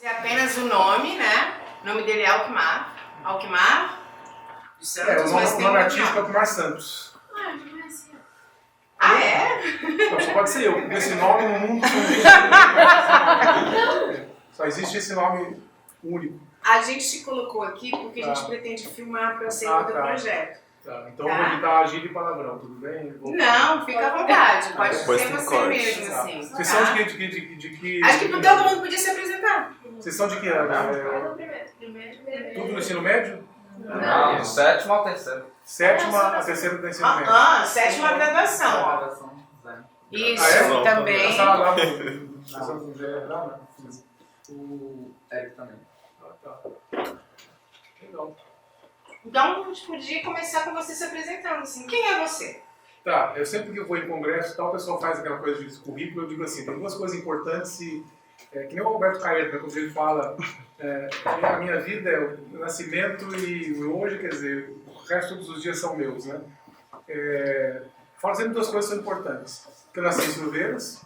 É apenas o nome, né? O nome dele é Alquimar. Alquimar dos Santos, o nome artístico é Alquimar Santos. Ah, eu não conhecia. Ah, é? Não, só pode ser eu, porque esse nome no mundo só existe esse nome único. A gente te colocou aqui porque a gente pretende filmar para ser o teu projeto. Tá, então eu vou evitar gíria e palavrão, tudo bem? Não, fica à vontade, pode ser você corte. mesmo, assim. Vocês são de que... Acho que todo mundo podia se apresentar. Vocês são de que ano? Tudo no ensino médio? Não, do sétimo ao terceiro. Sétima a terceira do ensino médio. Sétima graduação. Isso, é? também. Essa lá o Eric também. tá. Legal. Então, a gente podia começar com você se apresentando, assim. Quem é você? Tá, eu sempre que eu vou em congresso e tal, o pessoal faz aquela coisa de currículo, eu digo assim, tem duas coisas importantes que nem o Roberto Caetano, né, quando ele fala que a minha vida é o nascimento e o hoje, quer dizer, o resto todos os dias são meus, né? Falo sempre duas coisas que são importantes. Que eu nasci em Silveiras,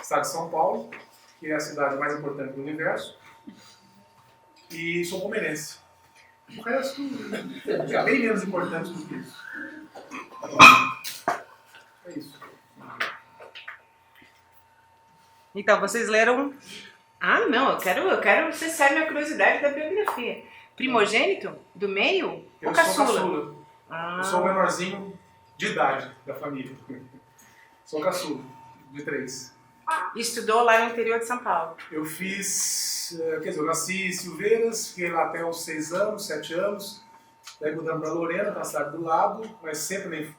estado de São Paulo, que é a cidade mais importante do universo, e sou palmeirense. O resto é bem menos importante do que isso. É isso. Então, vocês leram... Ah, não, eu quero cessar minha curiosidade da biografia. Primogênito? Do meio? Eu ou sou caçula? caçula. Eu sou o menorzinho de idade da família. Sou caçula, de 3. Estudou lá no interior de São Paulo. Eu fiz... Quer dizer, eu nasci em Silveiras, fiquei lá até os 6 anos, 7 anos. Daí mudamos para Lorena, na cidade do lado, mas sempre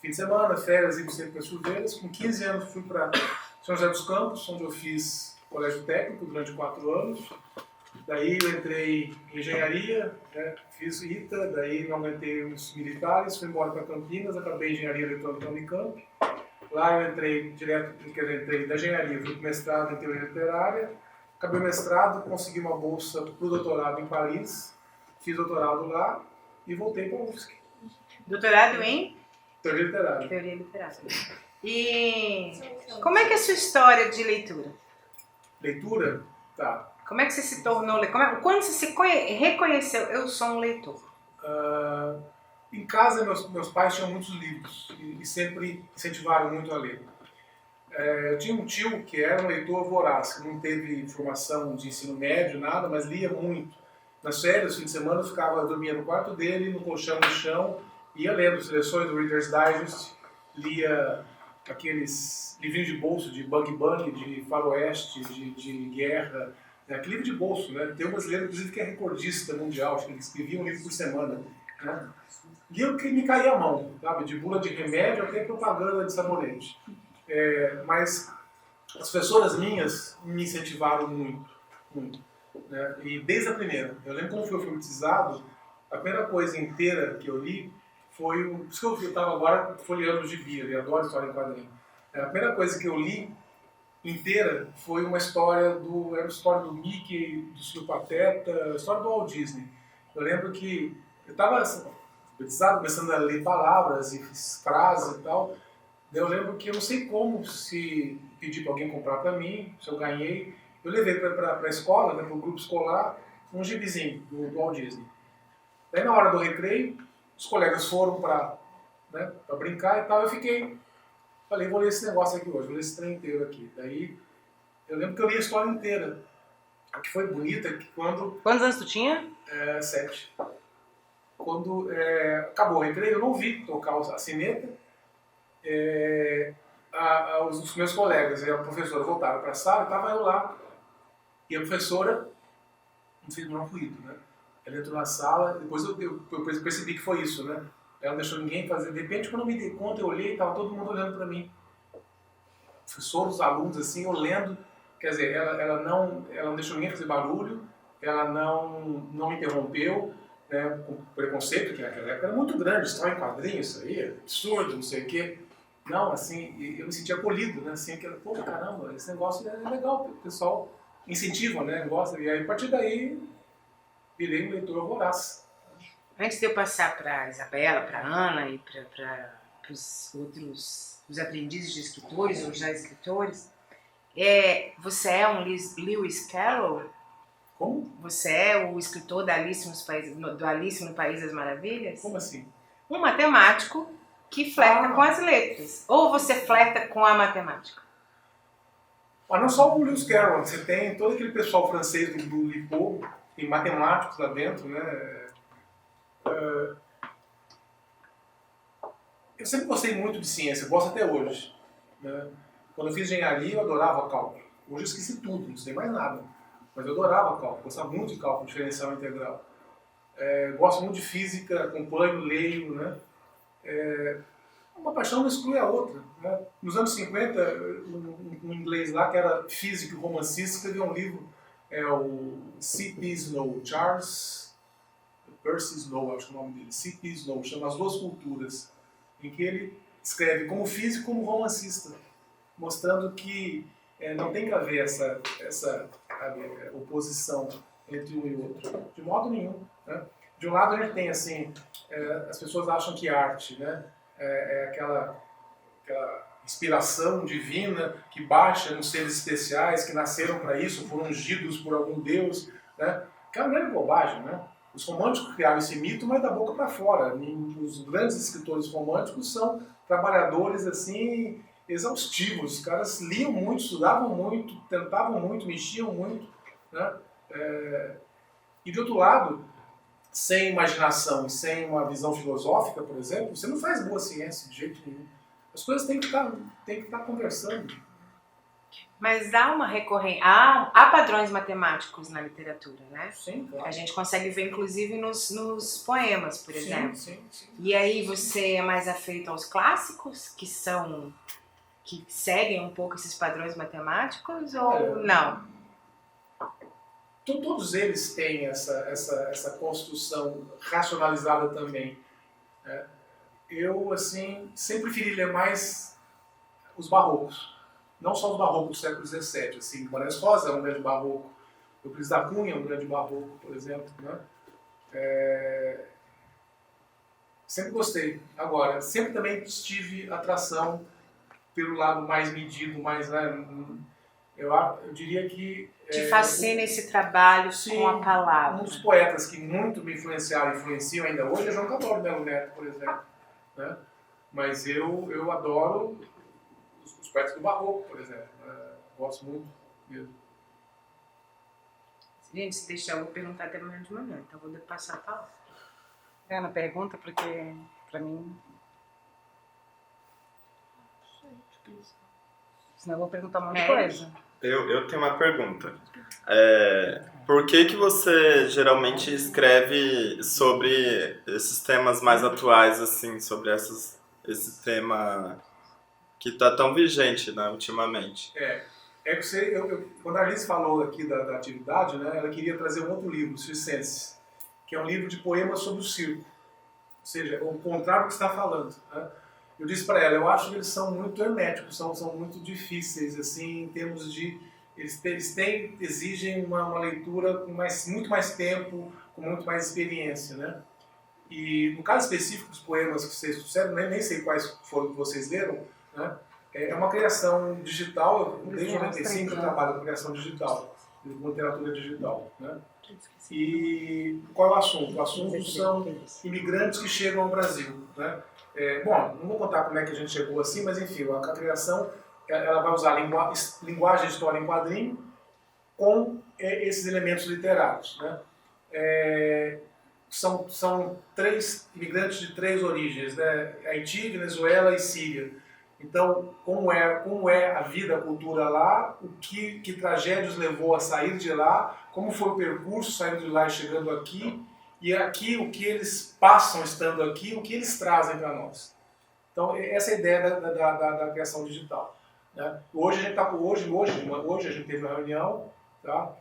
fim de semana, férias, íamos sempre para Silveiras. Com 15 anos fui para São José dos Campos, onde eu fiz colégio técnico durante 4 anos. Daí eu entrei em engenharia, né, fiz ITA, daí não aguentei os militares, fui embora para Campinas, acabei em engenharia eletrônica na Unicamp. Lá eu entrei entrei da engenharia, fui para o mestrado em teoria literária, acabei o mestrado, consegui uma bolsa para o doutorado em Paris, fiz doutorado lá e voltei para a UFSC. Doutorado em? Teoria literária. Teoria literária. E como é que é a sua história de leitura? Leitura? Tá. Como é que você se tornou leitor? Quando você se reconheceu, eu sou um leitor? Em casa, meus pais tinham muitos livros e sempre incentivaram muito a ler. Eu tinha um tio que era um leitor voraz, que não teve formação de ensino médio, nada, mas lia muito. Nas férias, fim de semana, eu ficava dormia no quarto dele, no colchão no chão, ia lendo seleções do Reader's Digest, lia aqueles livrinhos de bolso de Bug Bunny, de faroeste, de guerra, aquele livro de bolso, né? Tem um brasileiro, inclusive, que é recordista mundial, acho que ele escrevia um livro por semana, né? Lia o que me caía a mão, sabe? De bula de remédio até propaganda de sabonete. Mas as professoras minhas me incentivaram muito, muito. Né? E desde a primeira, eu lembro quando fui alfabetizado, a primeira coisa inteira que eu li foi por isso que eu estava agora folheando o gibi, eu adoro história em quadrinho. A primeira coisa que eu li inteira foi uma história era a história do Mickey, do Sr. Pateta, a história do Walt Disney. Eu lembro que eu estava alfabetizado, começando a ler palavras e frases e tal. Eu lembro que eu não sei como, se pedi para alguém comprar para mim, se eu ganhei, eu levei para a escola, né, para o grupo escolar, um gibizinho do Walt Disney. Daí na hora do recreio, os colegas foram para brincar e tal, eu falei, vou ler esse negócio aqui hoje, vou ler esse trem inteiro aqui. Daí eu lembro que eu li a história inteira. A que foi bonita que quando... Quantos anos tu tinha? 7. Quando acabou o recreio, eu não vi tocar a sineta. Os meus colegas e a professora voltaram para a sala, estava eu lá. E a professora não fez o menor ruído, né? Ela entrou na sala, depois eu percebi que foi isso, né? Ela não deixou ninguém fazer. De repente, quando eu me dei conta, eu olhei e estava todo mundo olhando para mim. Professor, os alunos, assim, eu lendo. Quer dizer, ela não deixou ninguém fazer barulho, ela não me interrompeu, né, com preconceito, que naquela época era muito grande, história em quadrinho, isso aí, absurdo, não sei o quê. Não, assim, eu me senti acolhido, né, assim, que, pô, caramba, esse negócio é legal, o pessoal incentiva, né, gosta, e aí a partir daí virei um leitor voraz. Antes de eu passar para a Isabela, para a Ana e para os outros aprendizes de escritores ou já escritores, você é um Lewis Carroll? Como? Você é o escritor da Alice do Alice no País das Maravilhas? Como assim? Um matemático que flerta com as letras. Ou você flerta com a matemática? Mas não só o Lewis Carroll, você tem todo aquele pessoal francês do Lipo, tem matemáticos lá dentro, né? Eu sempre gostei muito de ciência, gosto até hoje. Né? Quando eu fiz engenharia, eu adorava cálculo. Hoje eu esqueci tudo, não sei mais nada. Mas eu adorava cálculo, gostava muito de cálculo diferencial integral. Gosto muito de física, acompanho, leio, né? Uma paixão não exclui a outra. Né? Nos anos 50, um inglês lá, que era físico e romancista, escreveu um livro, o C.P. Snow, Charles Percy Snow, acho que é o nome dele, C.P. Snow, chama As Duas Culturas, em que ele escreve como físico e como romancista, mostrando que não tem que haver essa oposição entre um e outro, de modo nenhum. Né? De um lado a gente tem assim, as pessoas acham que arte, né, é aquela inspiração divina que baixa nos seres especiais que nasceram para isso, foram ungidos por algum deus, né? Que é uma grande bobagem, né? Os românticos criaram esse mito, mas da boca para fora. Os grandes escritores românticos são trabalhadores assim exaustivos. Os caras liam muito, estudavam muito, tentavam muito, mexiam muito, né? E de outro lado, sem imaginação e sem uma visão filosófica, por exemplo, você não faz boa ciência de jeito nenhum. As coisas têm que estar conversando. Mas há uma recorrência, há padrões matemáticos na literatura, né? Sim, claro. A gente consegue ver, inclusive, nos poemas, por exemplo. Sim. E aí você é mais afeito aos clássicos, que seguem um pouco esses padrões matemáticos, ou não? Todos eles têm essa construção racionalizada também. Né? Eu, assim, sempre preferi ler mais os barrocos. Não só os barrocos do século XVII. Assim, Guimarães Rosa é um grande barroco. Euclides da Cunha é um grande barroco, por exemplo. Né? Sempre gostei. Agora, sempre também tive atração pelo lado mais medido, mais... Né, eu diria que... Te fascina esse trabalho com a palavra. Um dos poetas que muito me influenciaram e influenciam ainda hoje é João Cabral de Melo Neto, por exemplo. Né? Mas eu adoro os poetas do Barroco, por exemplo. Gosto muito mesmo. Gente, se deixar, eu vou perguntar até amanhã de manhã, então vou passar a palavra. Na pergunta, porque pra mim... Senão eu vou perguntar um monte de coisa. Eu tenho uma pergunta. Por que você geralmente escreve sobre esses temas mais atuais, assim, sobre esse tema que está tão vigente, né, ultimamente? Quando a Alice falou aqui da atividade, né, ela queria trazer um outro livro, Circenses, que é um livro de poemas sobre o circo. Ou seja, é o contrário do que você está falando. Né? Eu disse para ela, eu acho que eles são muito herméticos, são muito difíceis, assim, em termos de... Eles exigem uma leitura com muito mais tempo, com muito mais experiência, né? E no caso específico dos poemas que vocês trouxeram, nem sei quais foram que vocês leram, né? É uma criação digital, desde 95 eu trabalho com criação digital, com literatura digital, né? E qual é o assunto? O assunto são imigrantes que chegam ao Brasil, né? Bom, não vou contar como é que a gente chegou assim, mas enfim, a criação ela vai usar linguagem de história em quadrinho com esses elementos literários, né? São três imigrantes de três origens, né? Haiti, Venezuela e Síria. Então, como é a vida, a cultura lá, que tragédias levou a sair de lá, como foi o percurso saindo de lá e chegando aqui, e aqui o que eles passam estando aqui, o que eles trazem para nós. Então, essa é a ideia da criação digital. Né? Hoje a gente teve uma reunião, tá?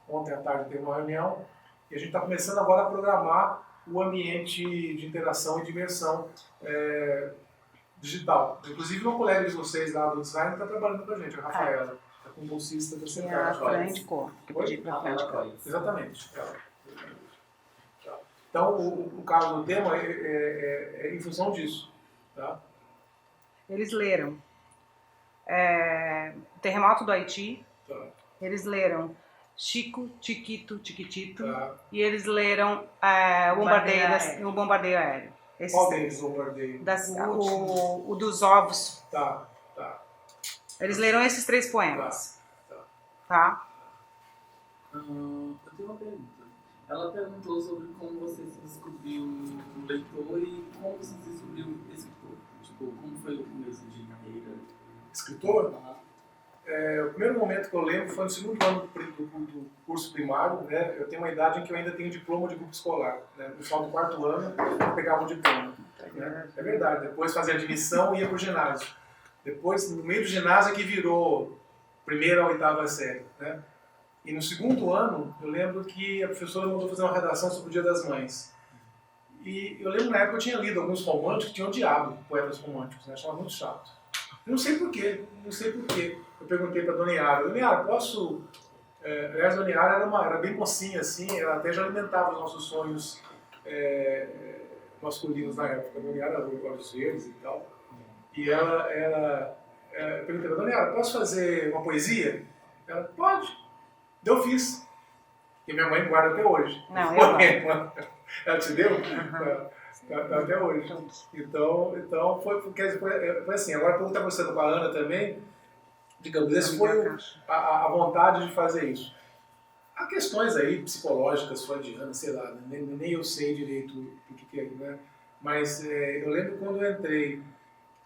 Ontem à tarde teve uma reunião, e a gente está começando agora a programar o ambiente de interação e de imersão digital. Inclusive, uma colega de vocês lá do design está trabalhando com a gente, a Rafaela, está com bolsista da Central. A Fran indicou. Exatamente. Então, o caso do tema é em função disso. Tá? Eles leram o Terremoto do Haiti, eles leram Chico, Chiquito, Chiquitito. Tá. E eles leram o Bombardeio Aéreo. Esses Qual três. deles, o Bombardeio? O dos ovos. Tá. Eles leram esses 3 poemas. Tá? Eu tenho uma pergunta. Ela perguntou sobre como você se descobriu um leitor e como você se descobriu um escritor. Tipo, como foi o começo de carreira? Escritor? O primeiro momento que eu lembro foi no segundo ano do curso primário, né? Eu tenho uma idade em que eu ainda tenho diploma de grupo escolar, né? No final do 4º ano eu pegava um diploma, né? É verdade, depois fazia admissão e ia para o ginásio. Depois, no meio do ginásio, é que virou 1ª a 8ª série, né? E no segundo ano, eu lembro que a professora mandou fazer uma redação sobre o Dia das Mães. E eu lembro na época que eu tinha lido alguns românticos que tinham odiado poetas românticos, né? Achava muito chato. Eu não sei porquê. Eu perguntei para a Dona Yara, Dona Yara, posso... aliás, a Dona Yara era bem mocinha, assim, ela até já alimentava os nossos sonhos masculinos na época. A Dona Yara era olhos verdes e tal. E eu perguntei para a Dona Yara, posso fazer uma poesia? Ela, pode. Eu fiz. E minha mãe guarda até hoje. Não, eu não. Ela te deu? Tá até hoje. Então foi assim. Agora, quando está conversando com a Ana também, digamos, esse foi a vontade de fazer isso. Há questões aí psicológicas, freudianas, sei lá, nem eu sei direito o que é, né? Mas eu lembro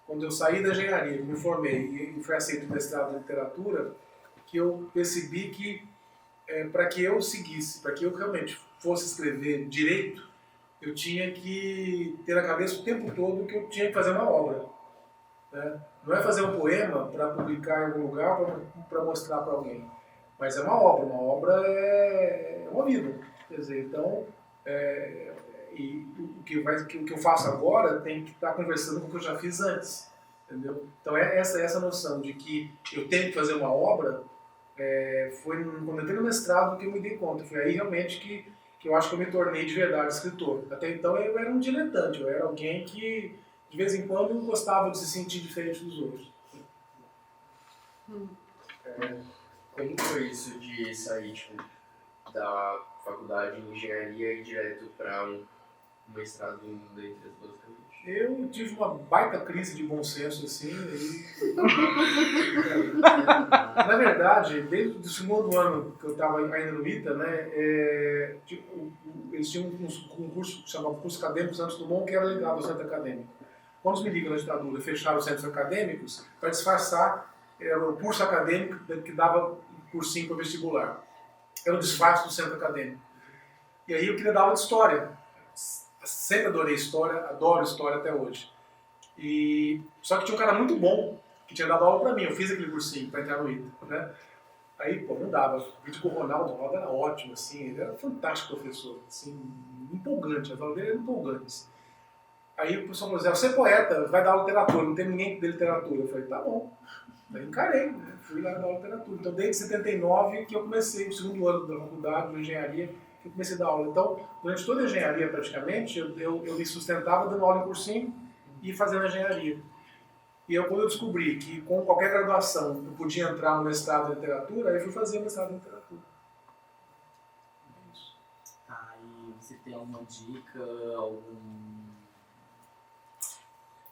quando eu saí da engenharia, me formei e fui aceito no mestrado em literatura, que eu percebi que para que eu seguisse, para que eu realmente fosse escrever direito, eu tinha que ter na cabeça o tempo todo que eu tinha que fazer uma obra, né? Não é fazer um poema para publicar em algum lugar, para mostrar para alguém, mas é uma obra é uma vida. Quer dizer, então, o que eu faço agora tem que estar conversando com o que eu já fiz antes, entendeu? Então, essa noção de que eu tenho que fazer uma obra, foi quando eu entrei no mestrado que eu me dei conta. Foi aí realmente que eu acho que eu me tornei de verdade escritor. Até então eu era um diletante, eu era alguém que de vez em quando gostava de se sentir diferente dos outros. Como foi isso de sair da faculdade de engenharia e ir direto para um mestrado em letras, basicamente? Eu tive uma baita crise de bom senso, assim, na verdade, desde o segundo ano que eu estava ainda no ITA, né, eles tinham um curso que chamava Curso Acadêmico Santos Dumont, que era ligado ao centro acadêmico. Quando os militares da ditadura fecharam os centros acadêmicos, para disfarçar, era o curso acadêmico que dava cursinho para vestibular. Era o disfarce do centro acadêmico. E aí eu queria dar aula de história. Sempre adorei história, adoro história até hoje. Só que tinha um cara muito bom que tinha dado aula para mim. Eu fiz aquele cursinho para entrar no ITA, né? Aí, pô, não dava. O vídeo com o Ronaldo era ótimo, assim. Ele era um fantástico professor, assim, empolgante. As aulas dele eram empolgantes. Aí o professor falou assim, você é poeta, vai dar aula de literatura, não tem ninguém de literatura. Eu falei, tá bom. Aí encarei, né? Fui lá dar aula de literatura. Então, desde 79 que eu comecei, o segundo ano da faculdade de engenharia, eu comecei a dar aula. Então, durante toda a engenharia, praticamente, eu me sustentava dando aula em cursinho e fazendo engenharia. E quando eu descobri que com qualquer graduação eu podia entrar no mestrado em literatura, aí eu fui fazer o mestrado em literatura. É isso. Tá, e você tem alguma dica,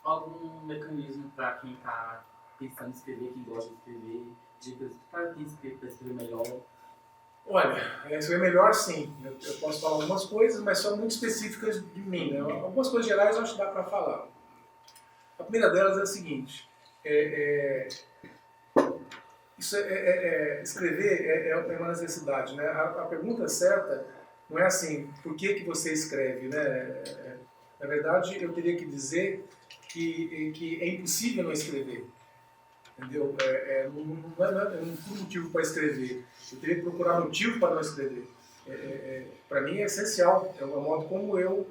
algum mecanismo para quem está pensando em escrever, quem gosta de escrever, dicas para quem escrever melhor? Olha, isso é melhor sim. Eu posso falar algumas coisas, mas são muito específicas de mim, né? Algumas coisas gerais eu acho que dá para falar. A primeira delas é a seguinte: escrever é uma necessidade, né? A pergunta certa não é assim, por que você escreve, né? Na verdade, eu teria que dizer que é impossível não escrever. Entendeu? Não é motivo para escrever. Eu teria que procurar motivo para não escrever. Para mim é essencial. É o modo como eu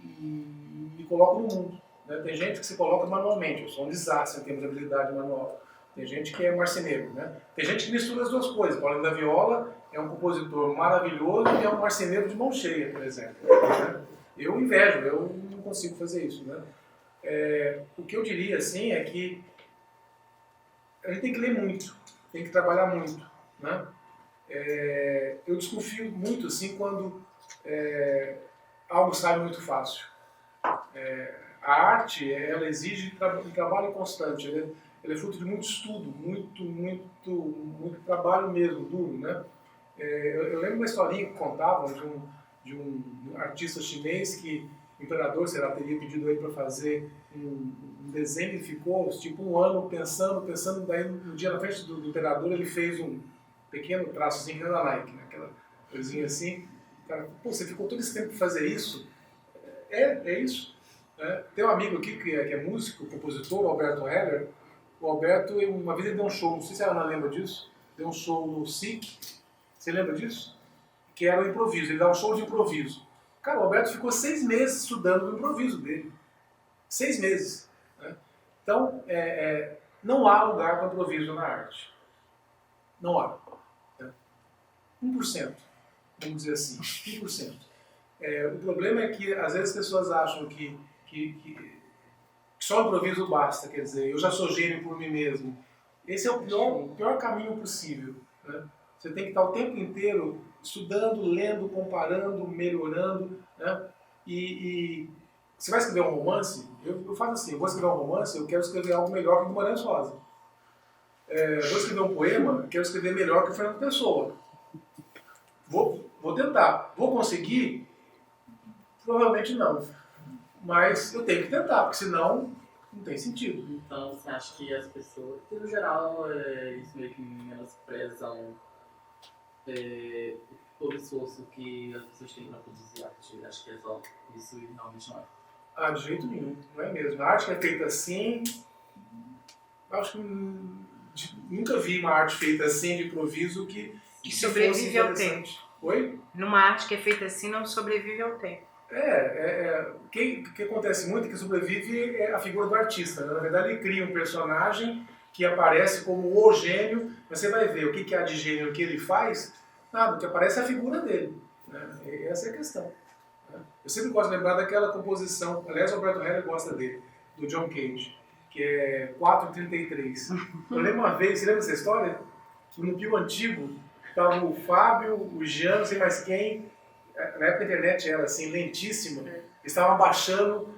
me coloco no mundo. Né? Tem gente que se coloca manualmente. Eu sou um desastre em termos de habilidade manual. Tem gente que é marceneiro. Né? Tem gente que mistura as duas coisas. Paulinho da Viola é um compositor maravilhoso e é um marceneiro de mão cheia, por exemplo. Né? Eu invejo. Eu não consigo fazer isso. Né? O que eu diria assim é que a gente tem que ler muito, tem que trabalhar muito, né? eu desconfio muito assim quando algo sai muito fácil. A arte, ela exige um trabalho constante, ela é fruto de muito estudo, muito trabalho mesmo, duro, né? Eu lembro uma historinha que contavam de um artista chinês que o imperador, sei lá, teria pedido ele para fazer um desenho e ficou tipo um ano pensando, daí no dia na frente do imperador ele fez um pequeno traçozinho que era da Nike, né? Aquela coisinha assim. O cara, pô, você ficou todo esse tempo para fazer isso? É isso. Né? Tem um amigo aqui que é músico, compositor, o Alberto Heller. O Alberto, uma vez ele deu um show, não sei se a Ana lembra disso, deu um show no SIC, você lembra disso? Que era o improviso, ele dá um show de improviso. Cara, o Alberto ficou 6 meses estudando o improviso dele. 6 meses. Né? Então, não há lugar para improviso na arte. Não há. Né? 1%, vamos dizer assim, 1%. O problema é que, às vezes, as pessoas acham que só improviso basta, quer dizer, eu já sou gênio por mim mesmo. Esse é o pior caminho possível. Né? Você tem que estar o tempo inteiro estudando, lendo, comparando, melhorando. Né? E você vai escrever um romance, eu faço assim, eu vou escrever um romance, eu quero escrever algo melhor que o Guimarães Rosa. Vou escrever um poema, eu quero escrever melhor que o Fernando Pessoa. Vou tentar. Vou conseguir? Provavelmente não. Mas eu tenho que tentar, porque senão não tem sentido. Então, você acha que as pessoas, no geral, isso meio que menosprezam todo o esforço que as pessoas têm para produzir arte? Acho que é só isso e realmente não é. De jeito nenhum, não é mesmo. A arte que é feita assim, acho que nunca vi uma arte feita assim, de improviso, que sobrevive ao tempo. Oi? Numa arte que é feita assim, não sobrevive ao tempo. O que acontece muito é que sobrevive é a figura do artista. Né? Na verdade, ele cria um personagem que aparece como o gênio, mas você vai ver o que há de gênio no que ele faz, nada, o que aparece é a figura dele. Né? Essa é a questão. Né? Eu sempre gosto de lembrar daquela composição, aliás, o Alberto Heller gosta dele, do John Cage, que é 4:33. Eu lembro uma vez, você lembra dessa história? No Pio Antigo, estava o Fábio, o Jean, não sei mais quem. Na época a internet era assim, lentíssima, eles estavam baixando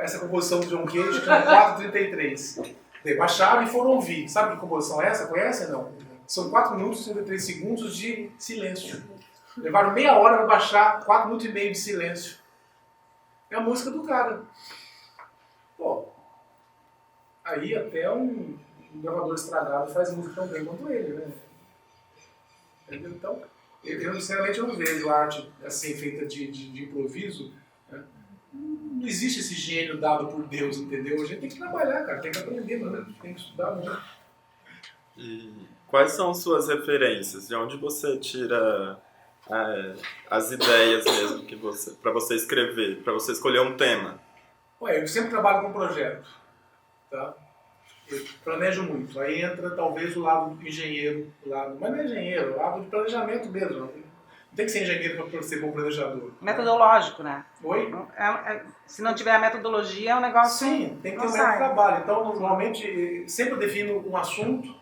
essa composição do John Cage com 4:33. Daí baixaram e foram ouvir. Sabe que composição é essa? Conhece ou não? São 4 minutos e 33 segundos de silêncio. Levaram meia hora para baixar 4 minutos e meio de silêncio. É a música do cara. Pô, aí até um gravador estragado faz música tão bem quanto ele, né? Entendeu? Então, eu sinceramente não vejo arte assim, feita de improviso. Né? Não existe esse gênio dado por Deus, entendeu? A gente tem que trabalhar, cara, tem que aprender, né? Tem que estudar muito. E quais são suas referências? De onde você tira as ideias mesmo que para você escrever, para você escolher um tema? Eu sempre trabalho com projeto, tá? Eu planejo muito. Aí entra talvez o lado do engenheiro, mas não é engenheiro, o lado de planejamento mesmo. Não tem que ser engenheiro para ser bom planejador. Metodológico, né? Oi? Se não tiver a metodologia, é um negócio. Sim, tem que ter um método de trabalho. Então, normalmente, sempre eu defino um assunto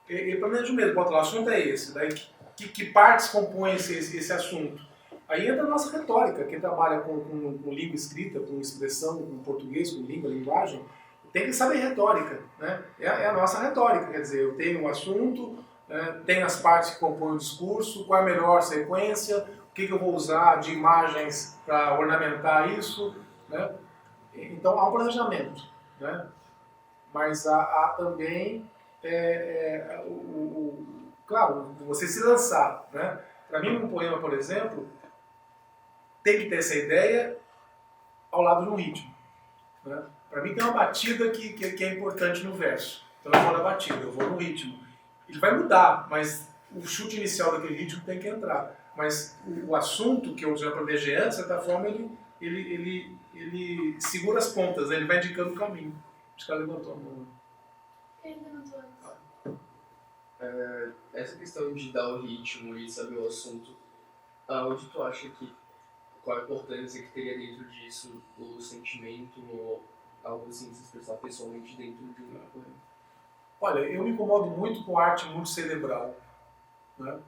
e planejo mesmo. Bota lá, o assunto é esse. Daí, que partes compõem esse assunto? Aí entra a nossa retórica, quem trabalha com língua escrita, com expressão, com português, com língua, linguagem. Tem que saber retórica, né? É a nossa retórica, quer dizer, eu tenho um assunto, tem as partes que compõem o discurso, qual é a melhor sequência, o que eu vou usar de imagens para ornamentar isso, né? Então há um planejamento, né? Mas há também, claro, você se lançar, né? Para mim, um poema, por exemplo, tem que ter essa ideia ao lado de um ritmo, né? Para mim tem uma batida que é importante no verso. Então eu vou na batida, eu vou no ritmo. Ele vai mudar, mas o chute inicial daquele ritmo tem que entrar. Mas o assunto que eu já planejei antes, de certa forma, ele segura as pontas, né? Ele vai indicando o caminho. Acho que ela levantou a mão. Ele levantou antes. Essa questão de dar o ritmo e saber o assunto, onde tu acha que qual a importância que teria dentro disso o sentimento ou algo assim se expressar pessoalmente dentro de um poema? Olha, eu me incomodo muito com arte muito cerebral, né?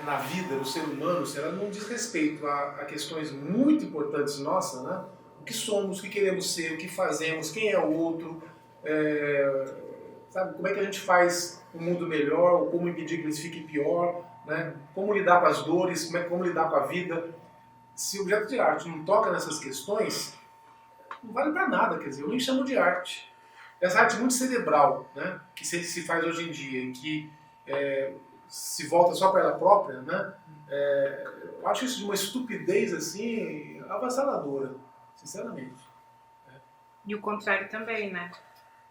na vida do ser humano, se ela não diz respeito a questões muito importantes nossas, né? O que somos, o que queremos ser, o que fazemos, quem é o outro, sabe, como é que a gente faz um mundo melhor, ou como impedir que eles fiquem pior, né? Como lidar com as dores, como lidar com a vida. Se o objeto de arte não toca nessas questões, não vale para nada, quer dizer, eu nem chamo de arte. Essa arte muito cerebral, né? Que se faz hoje em dia, em que se volta só para ela própria, né? Eu acho isso de uma estupidez assim avassaladora, sinceramente. E o contrário também, né?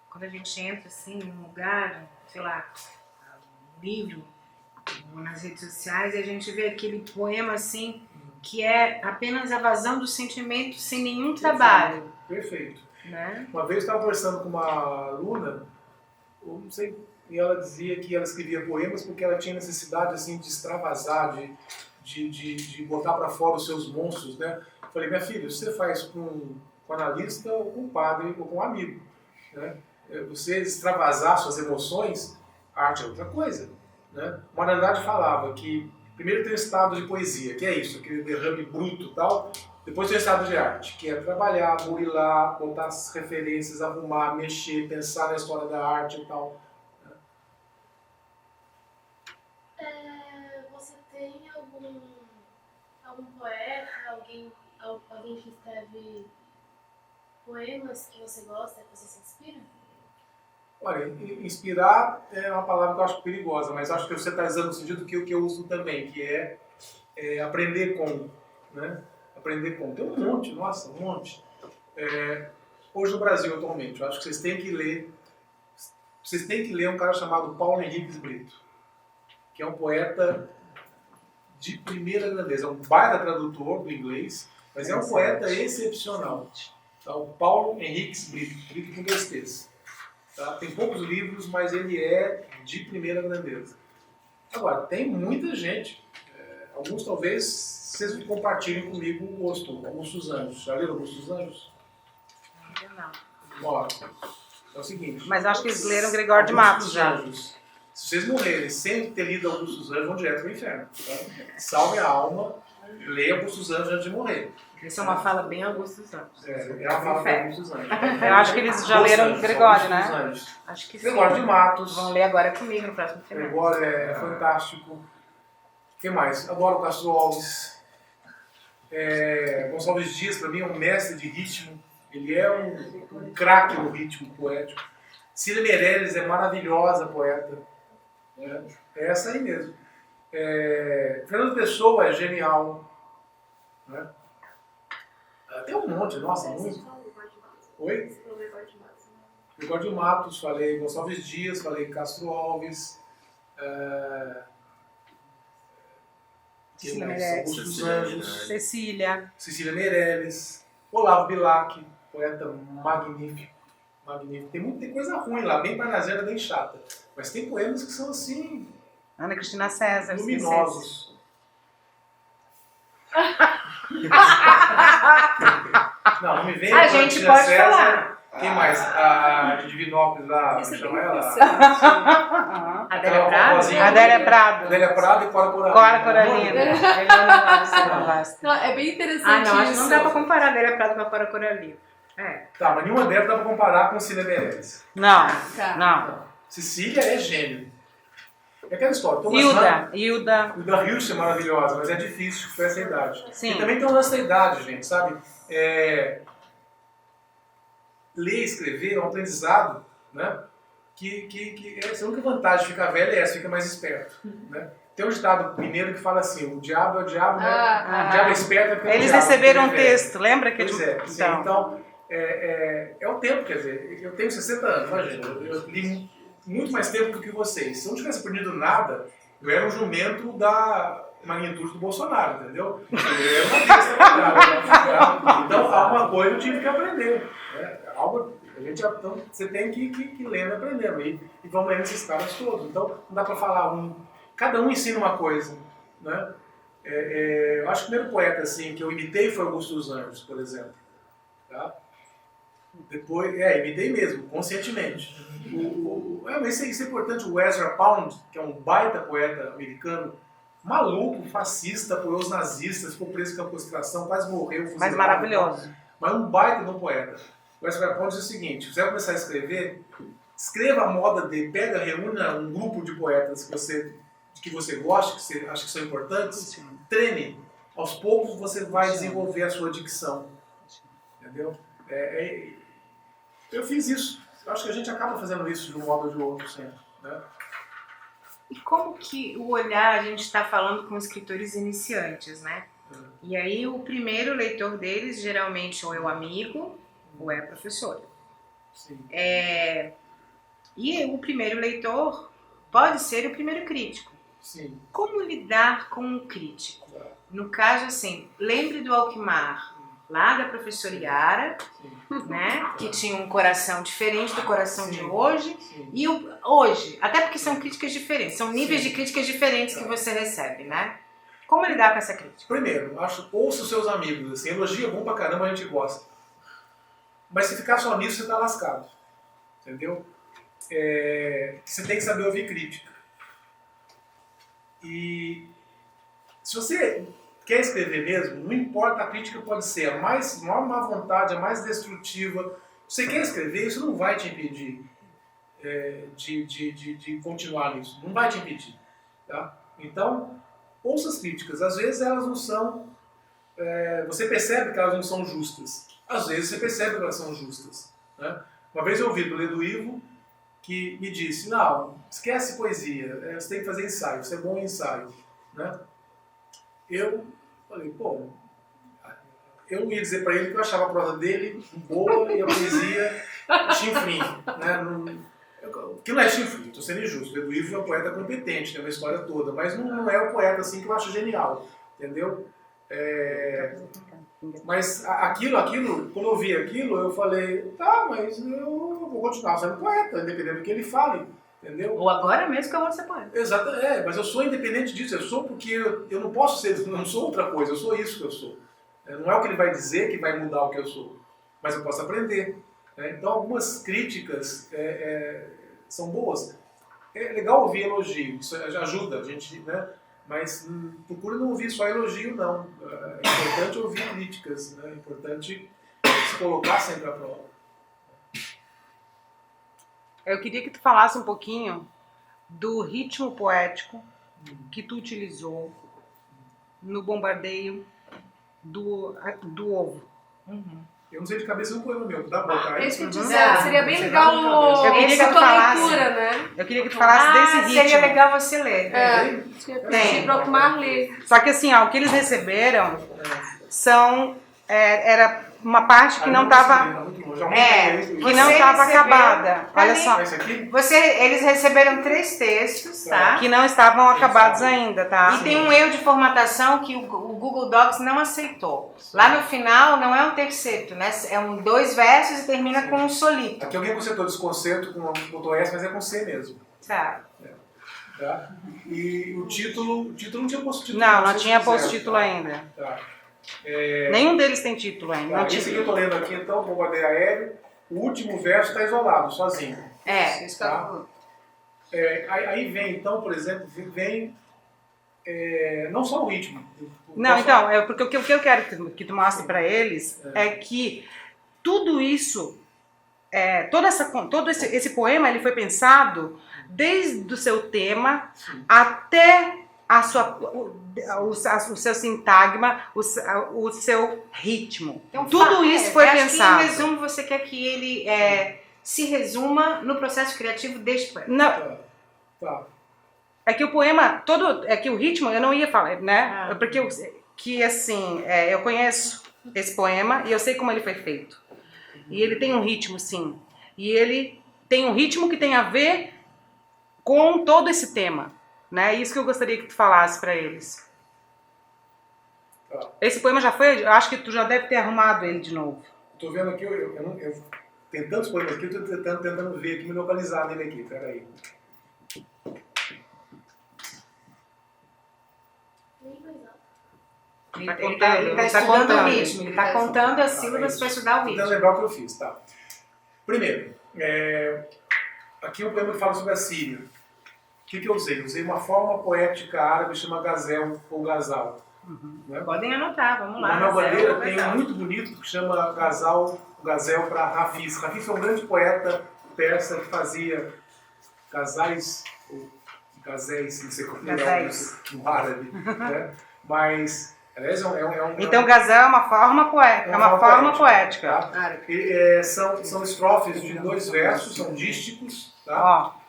Quando a gente entra assim num lugar, sei lá, um livro, ou nas redes sociais, e a gente vê aquele poema assim, que é apenas a vazão do sentimento sem nenhum trabalho. Perfeito. Né? Uma vez eu estava conversando com uma aluna, eu não sei, e ela dizia que ela escrevia poemas porque ela tinha necessidade assim de extravasar, de botar para fora os seus monstros, né? Eu falei, minha filha, você faz com um analista ou com um padre ou com um amigo, né? Você extravasar suas emoções, a arte é outra coisa, né? O Andrade falava que primeiro tem o estado de poesia, que é isso, aquele derrame bruto e tal. Depois tem o estado de arte, que é trabalhar, burilar, botar as referências, arrumar, mexer, pensar na história da arte e tal. Você tem algum poeta, alguém que escreve poemas que você gosta, que você se inspira? Olha, inspirar é uma palavra que eu acho perigosa, mas acho que você está usando no sentido que eu uso também, que é aprender com, né? Aprender com. Tem um monte, nossa, um monte. Hoje no Brasil, atualmente, eu acho que vocês têm que ler um cara chamado Paulo Henriques Brito, que é um poeta de primeira grandeza, é um baita tradutor do inglês, mas é um poeta excepcional. Tá? O Paulo Henriques Brito, Brito com dois T's. Tá? Tem poucos livros, mas ele é de primeira grandeza. Agora, tem muita gente, alguns talvez vocês compartilhem comigo o gosto. Augusto dos Anjos. Já leram Augusto dos Anjos? Não. Ó, é o seguinte. Mas eu acho que eles leram Gregório de Matos já. Anjos. Se vocês morrerem sem ter lido Augusto dos Anjos, vão direto para o inferno. Tá? Salve a alma, leia Augusto dos Anjos antes de morrer. Isso é uma fala bem Augusto dos Anjos. É uma fala bem Augusto dos Anjos. Eu acho que eles já leram Gregório, né? Anjos. Acho que sim. Gregório de Matos. Vão ler agora comigo no próximo final. Gregório é fantástico. O que mais? Adoro o Castro Alves. Gonçalves Dias, para mim, é um mestre de ritmo. Ele é um craque no ritmo poético. Cília Meirelles é maravilhosa poeta. É essa aí mesmo. Fernando Pessoa é genial. Né? Tem um monte, nossa, muito. Oi? Gregório de Matos, falei. Gonçalves Dias, falei. Castro Alves. Cecília Meirelles. Augusto dos Anjos. Cecília Meirelles. Olavo Bilac, poeta magnífico. Tem coisa ruim lá, bem parnaseira, bem chata. Mas tem poemas que são assim. Ana Cristina César. Luminosos. Não me vem. A gente pode falar. Quem mais? A de Divinópolis lá, chama ela? Adélia Prado. Adélia Prado e Cora Coralina. Cora Coralina. Não, é bem interessante Não, acho que isso. não dá pra comparar Adélia Prado com a Cora Coralina. Tá, mas nenhuma delas dá pra comparar com Cília Meirelles. Não, Tá. não. Cecília é gênio. É aquela história. Hilda. Hilda Hilst é maravilhosa, mas é difícil com essa idade. Sim. E também tem o lance da idade, gente, sabe? Ler e escrever é um aprendizado, né? A única vantagem de ficar velho é essa, fica mais esperto. Né? Tem um ditado mineiro que fala assim, o diabo é o diabo, né? O diabo é esperto é porque Eles o diabo, receberam um porque ele é velho. texto, lembra que Pois é, sim. Então, é o tempo, quer dizer, eu tenho 60 anos, imagina, eu li muito mais tempo do que vocês. Se eu não tivesse aprendido nada, eu era um jumento da magnitude do Bolsonaro, entendeu? Eu era uma besta quadrada. Então, alguma coisa eu tive que aprender. Né? Então, você tem que ir lendo e aprendendo. E vamos lendo esses caras todos. Então, não dá para falar cada um ensina uma coisa. Né? Eu acho que o primeiro poeta assim, que eu imitei foi Augusto dos Anjos, por exemplo. Tá? Depois, imitei mesmo, conscientemente. Mas isso é importante. O Ezra Pound, que é um baita poeta americano, maluco, fascista, apoiou os nazistas, ficou preso em campo de concentração, quase morreu. Mas fuzilado. maravilhoso. Mas um baita de um poeta. O Wesley Carpone diz o seguinte: você vai começar a escrever, escreva a moda dele, reúna um grupo de poetas que você gosta, que você acha que são importantes, treine. Aos poucos você vai desenvolver a sua dicção. Entendeu? Eu fiz isso. Eu acho que a gente acaba fazendo isso de um modo ou de outro sempre. Né? E como que o olhar, a gente está falando com escritores iniciantes, né? E aí o primeiro leitor deles geralmente ou é o amigo ou é a professora. Sim. E o primeiro leitor pode ser o primeiro crítico. Sim. Como lidar com o crítico? No caso, assim, lembre do Alquimar, lá da professora Yara, né, que tinha um coração diferente do coração de hoje, e hoje, até porque são críticas diferentes, são níveis de críticas diferentes que você recebe, né? Como lidar com essa crítica? Primeiro, ouça os seus amigos, assim, elogio é bom pra caramba, a gente gosta. Mas se ficar só nisso, você tá lascado. Entendeu? Você tem que saber ouvir crítica. E se você quer escrever mesmo, não importa, a crítica pode ser a maior má vontade, a mais destrutiva. Você quer escrever, isso não vai te impedir de continuar nisso. Não vai te impedir. Tá? Então, ouça as críticas. Às vezes elas não são... você percebe que elas não são justas. Às vezes você percebe que elas são justas. Né? Uma vez eu ouvi do Ledo Ivo que me disse: não, esquece poesia, você tem que fazer ensaio, você é bom em ensaio. Né? Eu falei, pô, eu não ia dizer para ele que eu achava a prosa dele boa e a poesia chinfrim. Né? Que não é chinfrim, estou sendo injusto. O Ledo Ivo é um poeta competente, tem uma história toda, mas não é um poeta assim que eu acho genial, entendeu? Mas aquilo, quando eu vi aquilo, eu falei, tá, mas eu vou continuar sendo poeta, independente do que ele fale, entendeu? Ou agora mesmo que eu vou ser poeta. Exato, mas eu sou independente disso, eu sou porque eu não posso ser, eu não sou outra coisa, eu sou isso que eu sou. Não é o que ele vai dizer que vai mudar o que eu sou, mas eu posso aprender. Né? Então algumas críticas são boas. É legal ouvir elogio, isso ajuda a gente, né? Mas procure não ouvir só elogio, não. É importante ouvir críticas, né? É importante se colocar sempre à prova. Eu queria que tu falasse um pouquinho do ritmo poético que tu utilizou no bombardeio do ovo. Eu não sei de cabeça um poema meu, dá pra botar É isso que eu isso? dizer, seria bem legal Eu queria que a tu tua falasse. leitura, né? Eu queria que tu falasse desse ritmo. Seria legal você ler. Tem. Para o Alquimar ler. Só que assim, o que eles receberam era uma parte que não estava Você estava recebeu- acabada. Olha Ali- só, Esse aqui? Eles receberam 3 textos, tá? que não estavam acabados ainda, tá? E tem um erro de formatação que o Google Docs não aceitou. Lá no final não é um terceto, né? É 2 versos e termina com um solito. Aqui alguém consertou desconcerto com botou S, mas é com C mesmo. Tá. Tá? E o título não tinha post-título. Não sei se tinha fizeram, post-título tá? ainda. Tá. Nenhum deles tem título ainda. Tá, Não esse tinha. que eu tô lendo aqui, então, bombardeio aéreo, o último verso está isolado, sozinho. Tá? Aí vem, então, por exemplo, não só o ritmo. Não, então, porque o que eu quero que tu mostre para eles é que tudo isso, todo esse poema, ele foi pensado desde o seu tema até o seu sintagma, o seu ritmo. Então, tudo isso foi acho pensado. Que, em resumo, você quer que ele se resuma no processo criativo deste poema. Não, Tá. é que o poema todo, é que o ritmo eu não ia falar, né? Porque eu conheço esse poema e eu sei como ele foi feito. E ele tem um ritmo, sim. E ele tem um ritmo que tem a ver com todo esse tema, né? Isso que eu gostaria que tu falasse para eles. Tá. Esse poema já foi, eu acho que tu já deve ter arrumado ele de novo. Tô vendo aqui, tem tantos poemas aqui, eu tô tentando ver aqui, me localizar nele aqui, peraí. Nem mais alto. Ele Tá tá contando, ele tá estudando contando. o ritmo, ele tá contando as sílabas para estudar o Tentando ritmo. lembrar o que eu fiz, tá? Primeiro, aqui é um poema que fala sobre a Síria. que eu usei? Usei uma forma poética árabe que chama gazel ou gazal. Né? Podem anotar, vamos O lá. Manuel Gazel, Bandeira tem Gazel. um muito bonito que chama gazel para Hafiz. Hafiz foi um grande poeta persa que fazia gazais, ou gazéis, não sei como é Gazéis. no árabe, né? Mas, aliás, Então, gazel é uma forma poética. É uma forma poética. Tá? E, são estrofes de 2 versos, são dísticos, tá? Ó,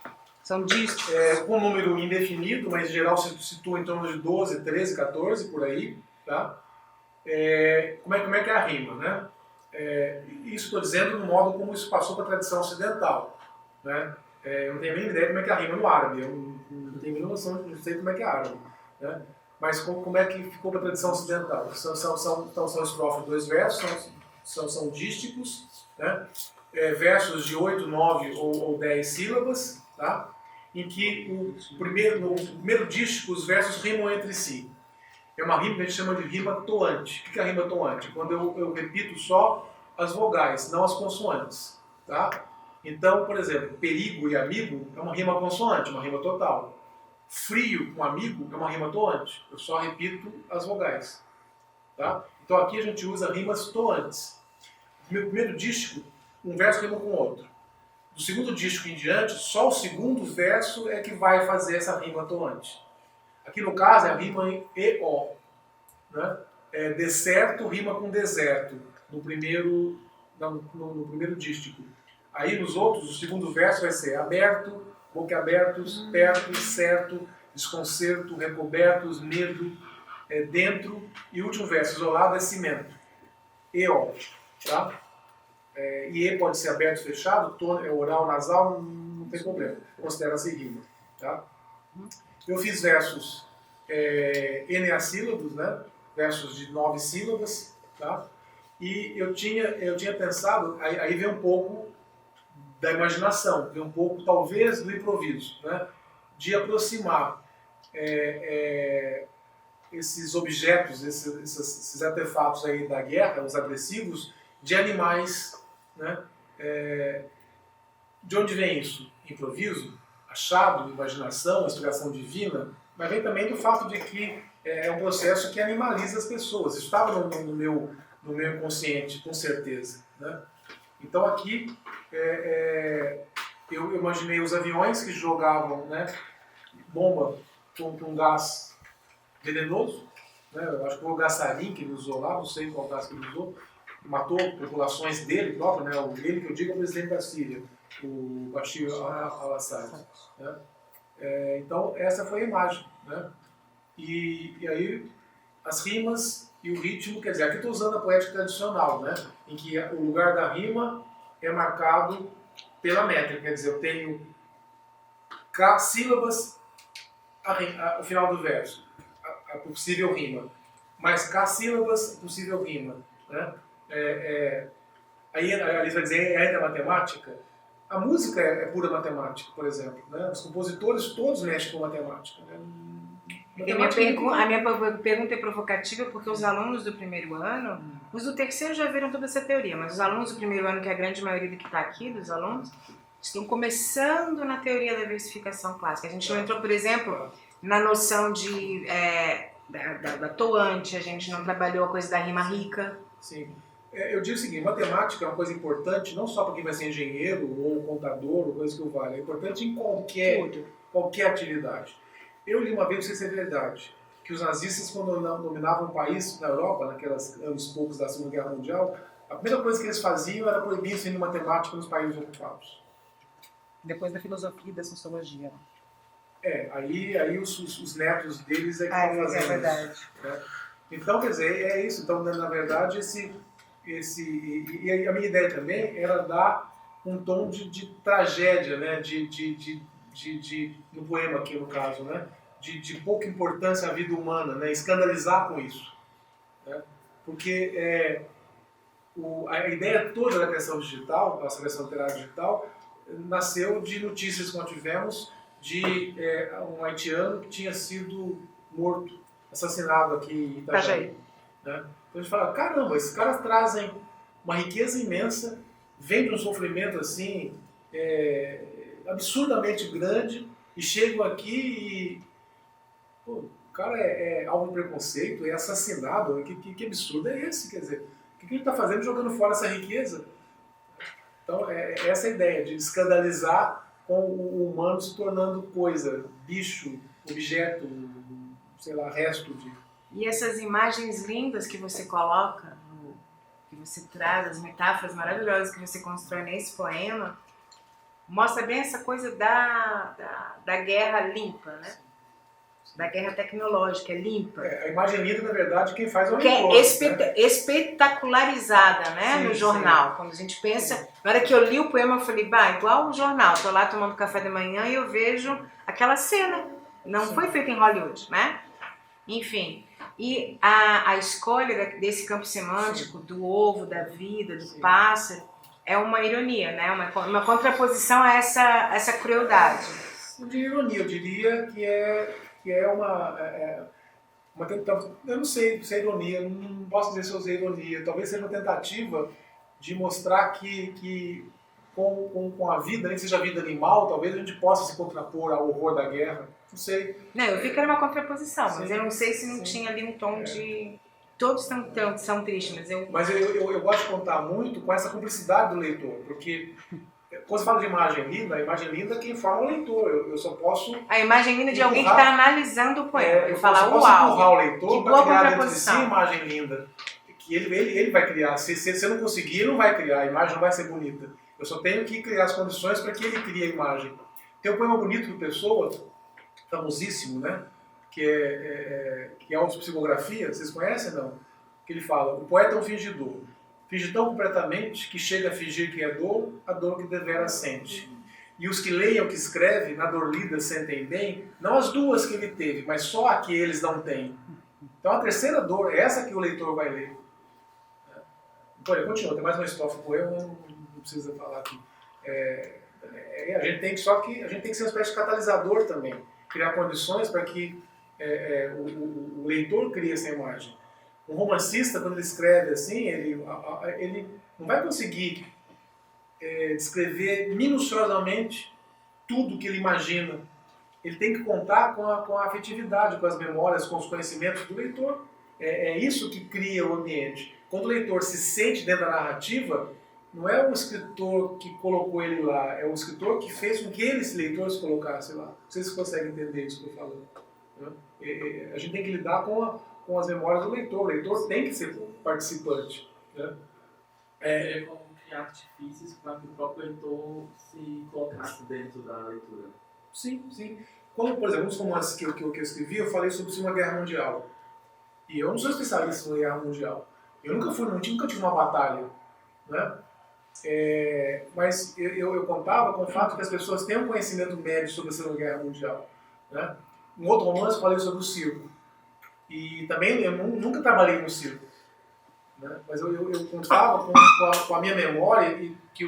são discos. Com um número indefinido, mas em geral se situa em torno de 12, 13, 14, por aí. Tá? Como é que é a rima? Né? Isso estou dizendo no modo como isso passou para a tradição ocidental. Né? Eu não tenho nem ideia como é que é a rima no árabe, eu não tenho nenhuma noção, não sei como é que é árabe. Né? Mas como é que ficou para a tradição ocidental? São estrofes de 2 versos, são dísticos, né? Versos de 8, 9 ou 10 sílabas, tá? Em que no primeiro dístico os versos rimam entre si. É uma rima que a gente chama de rima toante. O que é a rima toante? Quando eu repito só as vogais, não as consoantes. Tá? Então, por exemplo, perigo e amigo é uma rima consoante, uma rima total. Frio com amigo é uma rima toante. Eu só repito as vogais. Tá? Então aqui a gente usa rimas toantes. No primeiro dístico, um verso rima com o outro. Do segundo dístico em diante, só o segundo verso é que vai fazer essa rima toante. Aqui no caso é a rima em E-O. Né? Deserto rima com deserto no primeiro dístico. Aí nos outros, o segundo verso vai ser aberto, boquiabertos, perto, certo, desconcerto, recobertos, medo, dentro, e o último verso isolado é cimento. E-O. Tá? E E pode ser aberto, fechado, oral, nasal, não tem problema. Considera-se rima. Tá? Eu fiz versos eneassílabos, né? Versos de 9 sílabas. Tá? E eu tinha pensado, aí vem um pouco da imaginação, vem um pouco talvez do improviso, né? De aproximar esses objetos, esses artefatos aí da guerra, os agressivos, de animais. Né? De onde vem isso? Improviso? Achado? Imaginação? Inspiração divina? Mas vem também do fato de que é um processo que animaliza as pessoas. Isso estava no meu inconsciente, com certeza. Né? Então aqui eu imaginei os aviões que jogavam, né, bomba com gás venenoso. Né? Eu acho que foi o gás sarin que ele usou lá, não sei qual gás que ele usou. Matou populações dele próprio, né? Ele que eu digo é o presidente da Síria, o Bashir al-Assad. Né? Então essa foi a imagem. Né? E aí as rimas e o ritmo, quer dizer, aqui estou usando a poética tradicional, né? Em que o lugar da rima é marcado pela métrica, quer dizer, eu tenho K sílabas o final do verso, a possível rima, mais K sílabas, possível rima. Né? Aí a Alice vai dizer, ainda matemática? A música é pura matemática, por exemplo. Né? Os compositores todos mexem com matemática. Né? A minha pergunta é provocativa porque os alunos do primeiro ano, os do terceiro já viram toda essa teoria, mas os alunos do primeiro ano, que é a grande maioria que está aqui, dos alunos, estão começando na teoria da versificação clássica. A gente não entrou, por exemplo, na noção da toante, a gente não trabalhou a coisa da rima rica. Sim. Eu digo o seguinte, matemática é uma coisa importante, não só para quem vai ser engenheiro ou contador, ou coisa que o vale, é importante em qualquer atividade. Eu li uma vez, não sei se é verdade, que os nazistas, quando dominavam um país na Europa, naqueles anos poucos da Segunda Guerra Mundial, a primeira coisa que eles faziam era proibir o ensino de matemática nos países ocupados. Depois da filosofia e da sociologia. Aí os netos deles é que estão fazendo verdade. isso. Né? Então, quer dizer, é isso. Então, na verdade, e a minha ideia também era dar um tom de tragédia, né? No poema aqui, no caso, né? De pouca importância à vida humana, né? Escandalizar com isso. Né? Porque a ideia toda da questão digital, da seleção literária digital, nasceu de notícias que nós tivemos de um haitiano que tinha sido morto, assassinado aqui em Itajaí. Né? Então a gente fala, caramba, esses caras trazem uma riqueza imensa, vem de um sofrimento assim absurdamente grande e chegam aqui e pô, o cara é alvo de preconceito, é assassinado. Que absurdo é esse? Quer dizer, o que ele está fazendo jogando fora essa riqueza? Então, é essa a ideia de escandalizar com o humano se tornando coisa, bicho, objeto, sei lá, resto de... E essas imagens lindas que você coloca, que você traz, as metáforas maravilhosas que você constrói nesse poema, mostra bem essa coisa da guerra limpa, né? Da guerra tecnológica, limpa. A imagem linda, na verdade, quem faz é o Que é leitor, né? espetacularizada, né? Sim, no jornal. Quando a gente pensa... Na hora que eu li o poema, eu falei, bah, igual o jornal. Tô lá tomando café da manhã e eu vejo aquela cena. Não foi feita em Hollywood, né? Enfim... E a escolha desse campo semântico, do ovo, da vida, do pássaro, é uma ironia, né? Uma contraposição a essa crueldade. Não diria ironia, eu diria que é uma tentativa, eu não sei se é ironia, não posso dizer se eu usei ironia, talvez seja uma tentativa de mostrar que com a vida, nem que seja a vida animal, talvez a gente possa se contrapor ao horror da guerra. Não sei. Não, eu vi que era uma contraposição, mas Sim, eu não sei se não tinha ali um tom de... Todos são tristes, mas eu gosto de contar muito com essa cumplicidade do leitor, porque quando você fala de imagem linda, a imagem linda é quem forma o leitor. Eu só posso... A imagem linda de alguém que está analisando o poema. eu fala, só posso empurrar o leitor para criar dentro de si a imagem linda. Que ele vai criar. Se você não conseguir, ele não vai criar. A imagem não vai ser bonita. Eu só tenho que criar as condições para que ele crie a imagem. Tem um poema bonito do Pessoa, famosíssimo, né? Que é autopsicografia, vocês conhecem, não? Que ele fala, o poeta é um fingidor. Finge tão completamente que chega a fingir que é dor, a dor que devera sente. E os que leem o que escreve, na dor lida sentem bem, não as duas que ele teve, mas só a que eles não têm. Então a terceira dor é essa que o leitor vai ler. Então, continua, tem mais uma estrofe do poema, não precisa falar aqui. A gente tem que ser uma espécie de catalisador também, criar condições para que o leitor crie essa imagem. Um romancista, quando ele escreve assim, ele não vai conseguir descrever minuciosamente tudo que ele imagina. Ele tem que contar com a afetividade, com as memórias, com os conhecimentos do leitor. É isso que cria o ambiente. Quando o leitor se sente dentro da narrativa, não é o escritor que colocou ele lá, é o escritor que fez com que esse leitor se colocasse lá. Não sei se você consegue entender isso que eu estou falando. Né? A gente tem que lidar com as memórias do leitor. O leitor tem que ser participante. Né? É como criar artifícios para que o próprio leitor se colocasse dentro da leitura. Sim, sim. Quando, por exemplo, nos romances que eu escrevi, eu falei sobre uma guerra mundial. E eu não sou especialista em guerra mundial. Eu nunca tive uma batalha. Né? Mas eu contava com o fato que as pessoas têm um conhecimento médio sobre a Segunda Guerra Mundial. Né? Um outro romance eu falei sobre o circo. E também eu nunca trabalhei no circo. Né? Mas eu contava com a minha memória, e que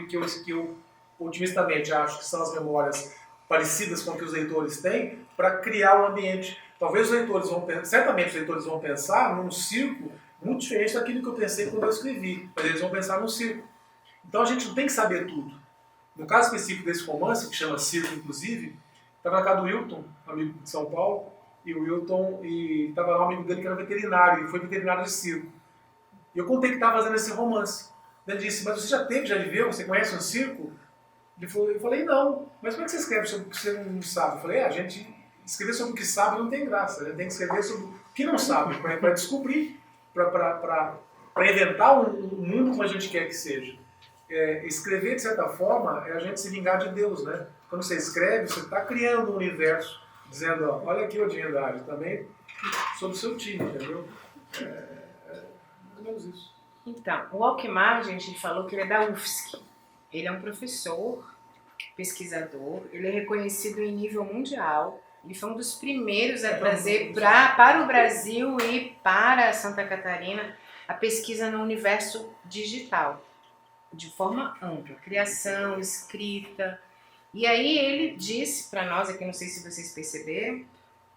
eu otimistamente acho que são as memórias parecidas com o que os leitores têm, para criar um ambiente. Talvez certamente os leitores vão pensar num circo muito diferente daquilo que eu pensei quando eu escrevi, mas eles vão pensar num circo. Então a gente não tem que saber tudo. No caso específico desse romance, que chama Circo, inclusive, estava na casa do Wilton, amigo de São Paulo, e o Wilton, estava lá um amigo dele que era veterinário, e foi veterinário de circo. E eu contei que estava fazendo esse romance. Ele disse, mas você já viveu, você conhece um circo? Eu falei, não, mas como é que você escreve sobre o que você não sabe? Eu falei, a gente escrever sobre o que sabe não tem graça, a gente tem que escrever sobre o que não sabe, para descobrir, para inventar um mundo como a gente quer que seja. Escrever, de certa forma, é a gente se vingar de Deus, né? Quando você escreve, você está criando um universo, dizendo, ó, olha aqui a divindade, também sobre o seu time, entendeu? Mais ou menos isso. Então, o Alckmin, a gente falou que ele é da UFSC. Ele é um professor, pesquisador, ele é reconhecido em nível mundial. Ele foi um dos primeiros a trazer para o Brasil e para Santa Catarina a pesquisa no universo digital, de forma ampla, criação, escrita. E aí ele disse para nós, aqui não sei se vocês perceberam,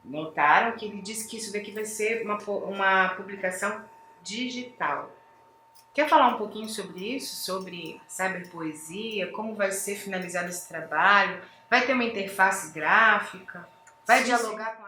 notaram que ele disse que isso daqui vai ser uma publicação digital. Quer falar um pouquinho sobre isso, sobre cyberpoesia, como vai ser finalizado esse trabalho, vai ter uma interface gráfica, vai dialogar com